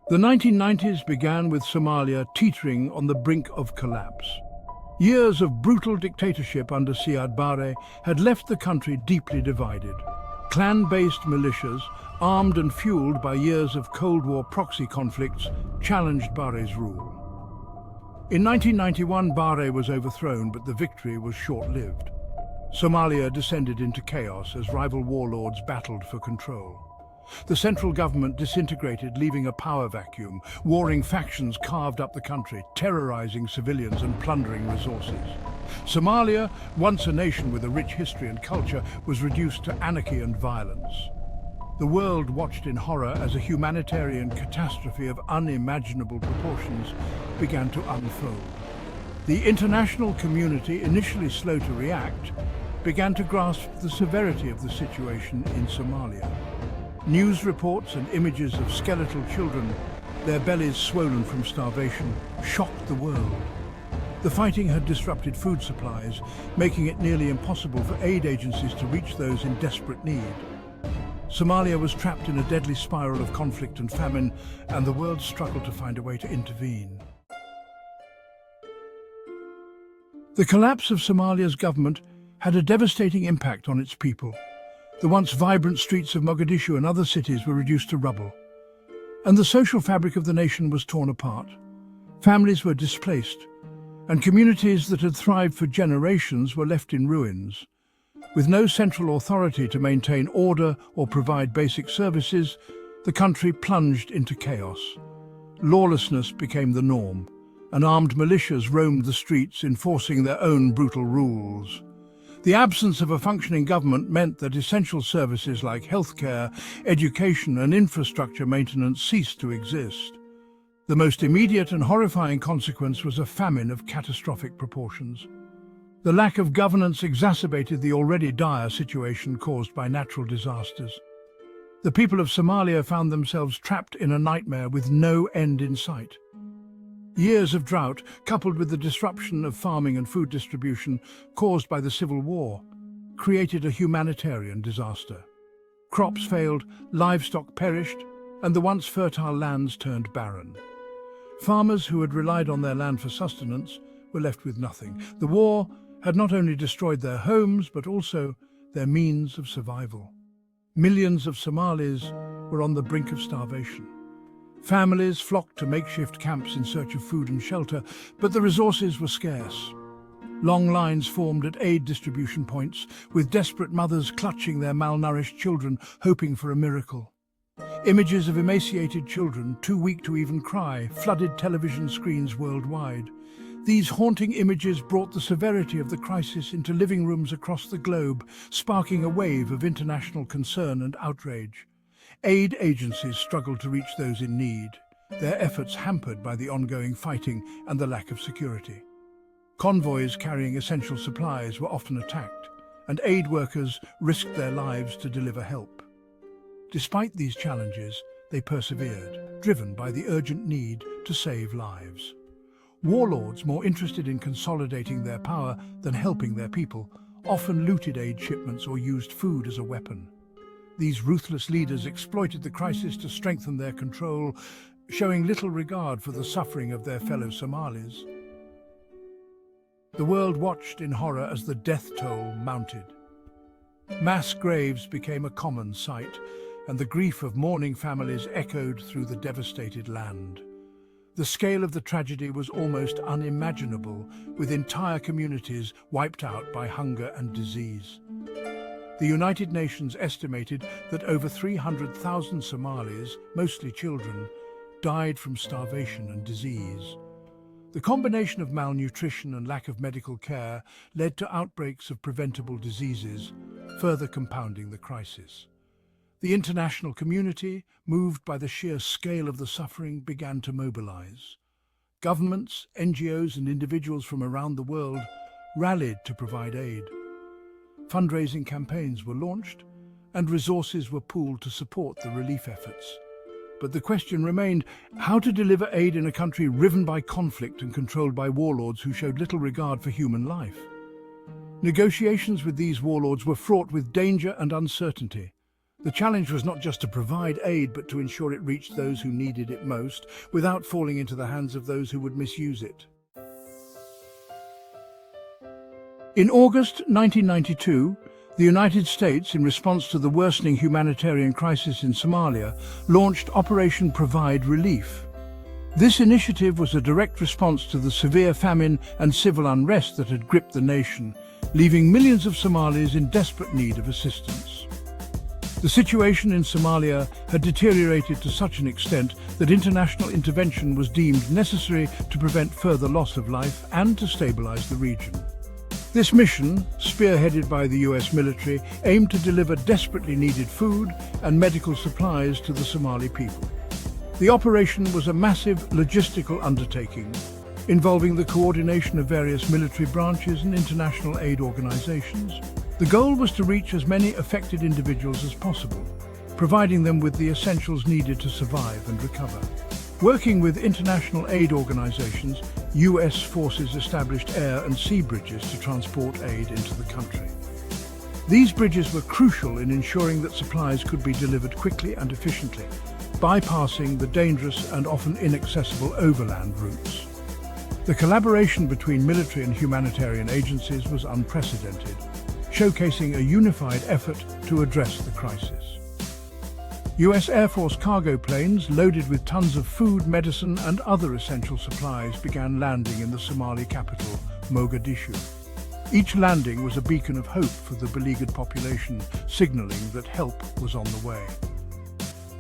The 1990s began with Somalia teetering on the brink of collapse. Years of brutal dictatorship under Siad Barre had left the country deeply divided. Clan-based militias, armed and fueled by years of Cold War proxy conflicts, challenged Barre's rule. In 1991, Barre was overthrown, but the victory was short-lived. Somalia descended into chaos as rival warlords battled for control. The central government disintegrated, leaving a power vacuum. Warring factions carved up the country, terrorizing civilians and plundering resources. Somalia, once a nation with a rich history and culture, was reduced to anarchy and violence. The world watched in horror as a humanitarian catastrophe of unimaginable proportions began to unfold. The international community, initially slow to react, began to grasp the severity of the situation in Somalia. News reports and images of skeletal children, their bellies swollen from starvation, shocked the world. The fighting had disrupted food supplies, making it nearly impossible for aid agencies to reach those in desperate need. Somalia was trapped in a deadly spiral of conflict and famine, and the world struggled to find a way to intervene. The collapse of Somalia's government had a devastating impact on its people. The once vibrant streets of Mogadishu and other cities were reduced to rubble, and the social fabric of the nation was torn apart. Families were displaced, and communities that had thrived for generations were left in ruins. With no central authority to maintain order or provide basic services, the country plunged into chaos. Lawlessness became the norm, and armed militias roamed the streets, enforcing their own brutal rules. The absence of a functioning government meant that essential services like healthcare, education and infrastructure maintenance ceased to exist. The most immediate and horrifying consequence was a famine of catastrophic proportions. The lack of governance exacerbated the already dire situation caused by natural disasters. The people of Somalia found themselves trapped in a nightmare with no end in sight. Years of drought, coupled with the disruption of farming and food distribution caused by the civil war, created a humanitarian disaster. Crops failed, livestock perished, and the once fertile lands turned barren. Farmers who had relied on their land for sustenance were left with nothing. The war had not only destroyed their homes, but also their means of survival. Millions of Somalis were on the brink of starvation. Families flocked to makeshift camps in search of food and shelter, but the resources were scarce. Long lines formed at aid distribution points, with desperate mothers clutching their malnourished children, hoping for a miracle. Images of emaciated children, too weak to even cry, flooded television screens worldwide. These haunting images brought the severity of the crisis into living rooms across the globe, sparking a wave of international concern and outrage. Aid agencies struggled to reach those in need, their efforts hampered by the ongoing fighting and the lack of security. Convoys carrying essential supplies were often attacked, and aid workers risked their lives to deliver help. Despite these challenges, they persevered, driven by the urgent need to save lives. Warlords, more interested in consolidating their power than helping their people, often looted aid shipments or used food as a weapon. These ruthless leaders exploited the crisis to strengthen their control, showing little regard for the suffering of their fellow Somalis. The world watched in horror as the death toll mounted. Mass graves became a common sight, and the grief of mourning families echoed through the devastated land. The scale of the tragedy was almost unimaginable, with entire communities wiped out by hunger and disease. The United Nations estimated that over 300,000 Somalis, mostly children, died from starvation and disease. The combination of malnutrition and lack of medical care led to outbreaks of preventable diseases, further compounding the crisis. The international community, moved by the sheer scale of the suffering, began to mobilize. Governments, NGOs and individuals from around the world rallied to provide aid. Fundraising campaigns were launched, and resources were pooled to support the relief efforts. But the question remained how to deliver aid in a country riven by conflict and controlled by warlords who showed little regard for human life. Negotiations with these warlords were fraught with danger and uncertainty. The challenge was not just to provide aid, but to ensure it reached those who needed it most, without falling into the hands of those who would misuse it. In August 1992, the United States, in response to the worsening humanitarian crisis in Somalia, launched Operation Provide Relief. This initiative was a direct response to the severe famine and civil unrest that had gripped the nation, leaving millions of Somalis in desperate need of assistance. The situation in Somalia had deteriorated to such an extent that international intervention was deemed necessary to prevent further loss of life and to stabilize the region. This mission, spearheaded by the US military, aimed to deliver desperately needed food and medical supplies to the Somali people. The operation was a massive logistical undertaking, involving the coordination of various military branches and international aid organizations. The goal was to reach as many affected individuals as possible, providing them with the essentials needed to survive and recover. Working with international aid organizations, US forces established air and sea bridges to transport aid into the country. These bridges were crucial in ensuring that supplies could be delivered quickly and efficiently, bypassing the dangerous and often inaccessible overland routes. The collaboration between military and humanitarian agencies was unprecedented, showcasing a unified effort to address the crisis. US Air Force cargo planes loaded with tons of food, medicine and other essential supplies began landing in the Somali capital, Mogadishu. Each landing was a beacon of hope for the beleaguered population, signaling that help was on the way.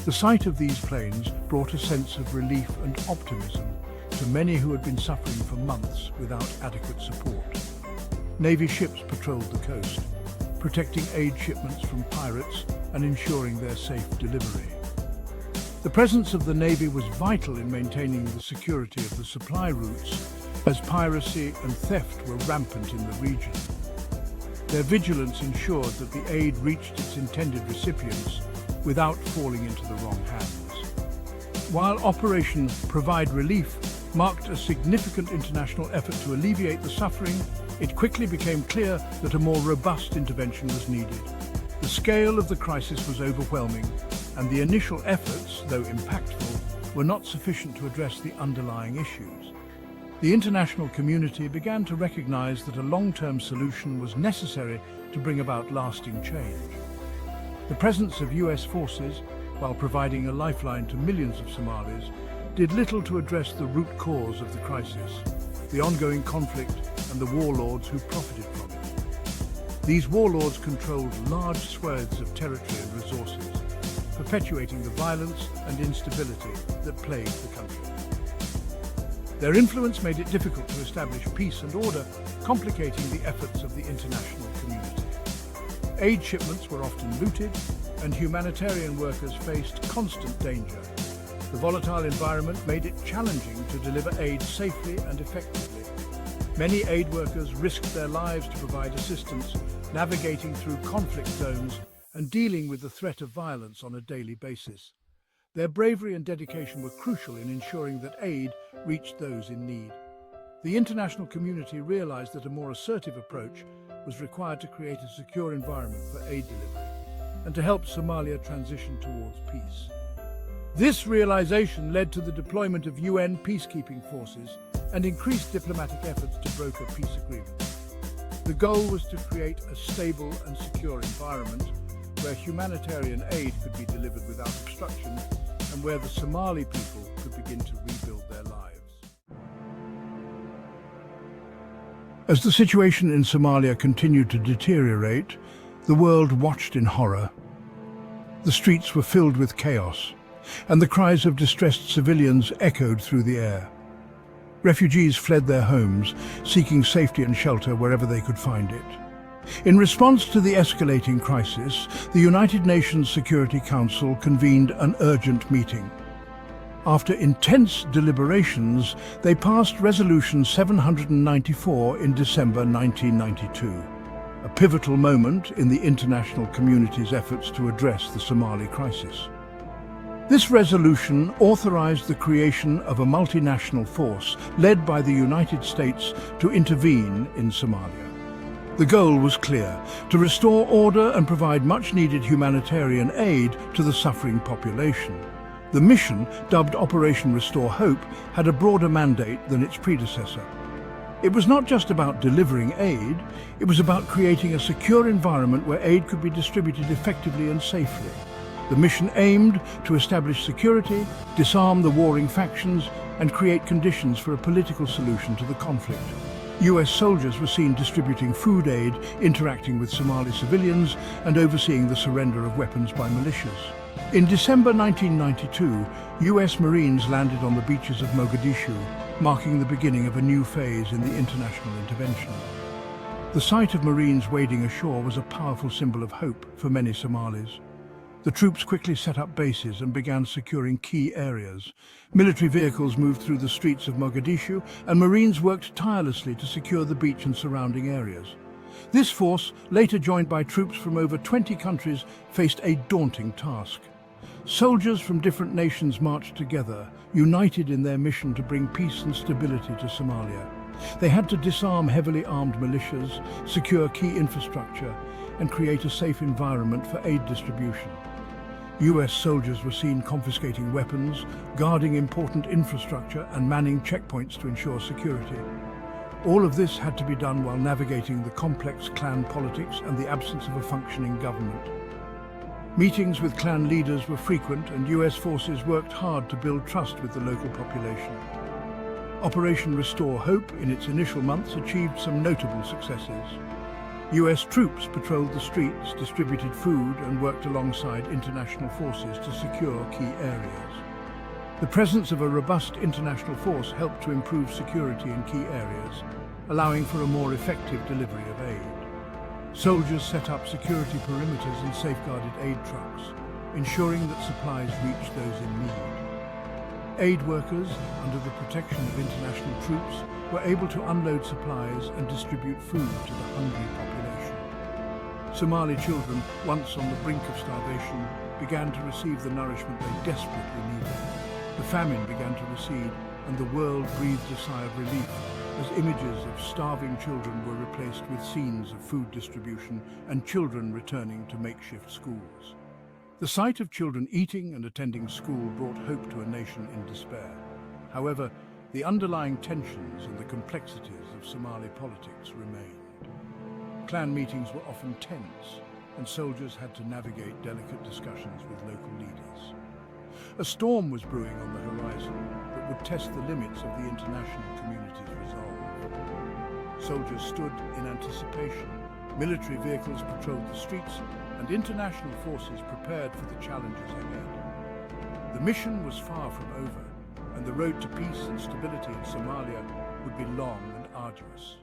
The sight of these planes brought a sense of relief and optimism to many who had been suffering for months without adequate support. Navy ships patrolled the coast, protecting aid shipments from pirates and ensuring their safe delivery. The presence of the Navy was vital in maintaining the security of the supply routes, as piracy and theft were rampant in the region. Their vigilance ensured that the aid reached its intended recipients without falling into the wrong hands. While Operation Provide Relief marked a significant international effort to alleviate the suffering, it quickly became clear that a more robust intervention was needed. The scale of the crisis was overwhelming, and the initial efforts, though impactful, were not sufficient to address the underlying issues. The international community began to recognize that a long-term solution was necessary to bring about lasting change. The presence of US forces, while providing a lifeline to millions of Somalis, did little to address the root cause of the crisis, the ongoing conflict and the warlords who profited from it. These warlords controlled large swathes of territory and resources, perpetuating the violence and instability that plagued the country. Their influence made it difficult to establish peace and order, complicating the efforts of the international community. Aid shipments were often looted, and humanitarian workers faced constant danger. The volatile environment made it challenging to deliver aid safely and effectively. Many aid workers risked their lives to provide assistance, navigating through conflict zones and dealing with the threat of violence on a daily basis. Their bravery and dedication were crucial in ensuring that aid reached those in need. The international community realized that a more assertive approach was required to create a secure environment for aid delivery and to help Somalia transition towards peace. This realization led to the deployment of UN peacekeeping forces and increased diplomatic efforts to broker peace agreements. The goal was to create a stable and secure environment where humanitarian aid could be delivered without obstruction and where the Somali people could begin to rebuild their lives. As the situation in Somalia continued to deteriorate, the world watched in horror. The streets were filled with chaos, and the cries of distressed civilians echoed through the air. Refugees fled their homes, seeking safety and shelter wherever they could find it. In response to the escalating crisis, the United Nations Security Council convened an urgent meeting. After intense deliberations, they passed Resolution 794 in December 1992, a pivotal moment in the international community's efforts to address the Somali crisis. This resolution authorized the creation of a multinational force led by the United States to intervene in Somalia. The goal was clear: to restore order and provide much-needed humanitarian aid to the suffering population. The mission, dubbed Operation Restore Hope, had a broader mandate than its predecessor. It was not just about delivering aid, it was about creating a secure environment where aid could be distributed effectively and safely. The mission aimed to establish security, disarm the warring factions, and create conditions for a political solution to the conflict. US soldiers were seen distributing food aid, interacting with Somali civilians, and overseeing the surrender of weapons by militias. In December 1992, US Marines landed on the beaches of Mogadishu, marking the beginning of a new phase in the international intervention. The sight of Marines wading ashore was a powerful symbol of hope for many Somalis. The troops quickly set up bases and began securing key areas. Military vehicles moved through the streets of Mogadishu, and Marines worked tirelessly to secure the beach and surrounding areas. This force, later joined by troops from over 20 countries, faced a daunting task. Soldiers from different nations marched together, united in their mission to bring peace and stability to Somalia. They had to disarm heavily armed militias, secure key infrastructure, and create a safe environment for aid distribution. US soldiers were seen confiscating weapons, guarding important infrastructure, and manning checkpoints to ensure security. All of this had to be done while navigating the complex clan politics and the absence of a functioning government. Meetings with clan leaders were frequent, and US forces worked hard to build trust with the local population. Operation Restore Hope, in its initial months, achieved some notable successes. US troops patrolled the streets, distributed food, and worked alongside international forces to secure key areas. The presence of a robust international force helped to improve security in key areas, allowing for a more effective delivery of aid. Soldiers set up security perimeters and safeguarded aid trucks, ensuring that supplies reached those in need. Aid workers, under the protection of international troops, were able to unload supplies and distribute food to the hungry population. Somali children, once on the brink of starvation, began to receive the nourishment they desperately needed. The famine began to recede, and the world breathed a sigh of relief as images of starving children were replaced with scenes of food distribution and children returning to makeshift schools. The sight of children eating and attending school brought hope to a nation in despair. However, the underlying tensions and the complexities of Somali politics remained. Clan meetings were often tense, and soldiers had to navigate delicate discussions with local leaders. A storm was brewing on the horizon that would test the limits of the international community's resolve. Soldiers stood in anticipation, military vehicles patrolled the streets, and international forces prepared for the challenges ahead. The mission was far from over, and the road to peace and stability in Somalia would be long and arduous.